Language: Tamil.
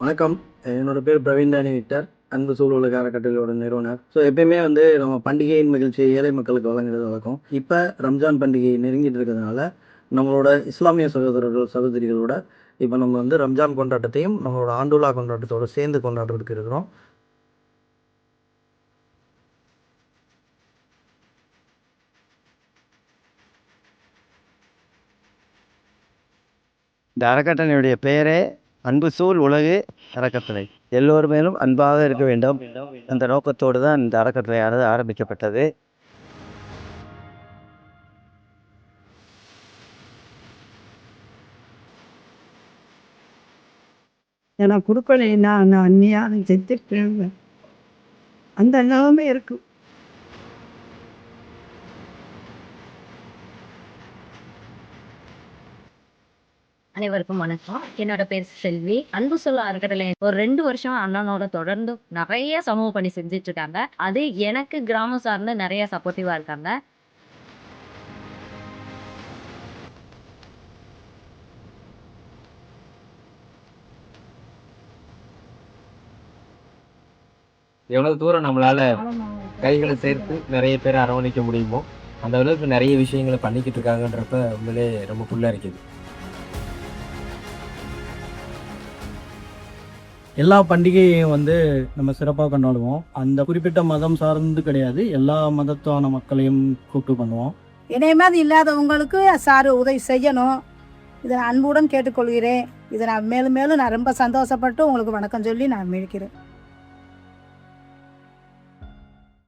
வணக்கம். என்னோட பேர் பிரவீன் தானி விக்டர். அன்பு சூழலுக்கு அறக்கட்டளையோட நிறுவனர். ஸோ எப்பயுமே நம்ம பண்டிகையின் மகிழ்ச்சியை ஏழை மக்களுக்கு வழங்குறது வழக்கம். இப்போ ரம்ஜான் பண்டிகை நெருங்கிட்டு இருக்கிறதுனால, நம்மளோட இஸ்லாமிய சகோதரர்கள், சகோதரிகளோட இப்போ நம்ம ரம்ஜான் கொண்டாட்டத்தையும், நம்மளோட ஆண்டுலா கொண்டாட்டத்தோட சேர்ந்து கொண்டாடுறதுக்கு இருக்கிறோம். இந்த அறக்கட்டளையுடைய பெயரே அன்பு சூழ் உலகு அறக்கட்டளை. எல்லோர் மேலும் அன்பாக இருக்க வேண்டும். அந்த நோக்கத்தோடு தான் இந்த அறக்கட்டளையானது ஆரம்பிக்கப்பட்டது. ஏன்னா கொடுக்கலைன்னா நான் அந்நியா செத்துருப்பேன். அந்த நிலைமை இருக்கு. அனைவருக்கும் வணக்கம். என்னோட பேர் செல்வி. அன்பு சொல்ல அறக்கட்டளை ஒரு 2 வருஷம் அண்ணனோட தொடர்ந்து நிறைய சமூக பணி செஞ்சுட்டு இருக்காங்க. அது எனக்கு கிராமம் சார்ந்து நிறைய சப்போர்ட்டிவா இருக்காங்க. எவ்வளவு தூரம் நம்மளால கைகளை சேர்த்து நிறைய பேரை அரவணைக்க முடியுமோ அந்த அளவுக்கு நிறைய விஷயங்களை பண்ணிக்கிட்டு இருக்காங்கன்றப்ப உண்மையிலே ரொம்ப புல்லா இருக்குது. எல்லா பண்டிகையும் நம்ம சிறப்பாக கொண்டாடுவோம். அந்த குறிப்பிட்ட மதம் சார்ந்து கிடையாது, எல்லா மதத்தான மக்களையும் கூப்பிட்டு பண்ணுவோம். இதே மாதிரி இல்லாதவங்களுக்கு சார் உதவி செய்யணும். இதை நான் அன்புடன் கேட்டுக்கொள்கிறேன். இதை நான் மேலும் மேலும் நான் ரொம்ப சந்தோஷப்பட்டு உங்களுக்கு வணக்கம் சொல்லி நான் மிழிக்கிறேன்.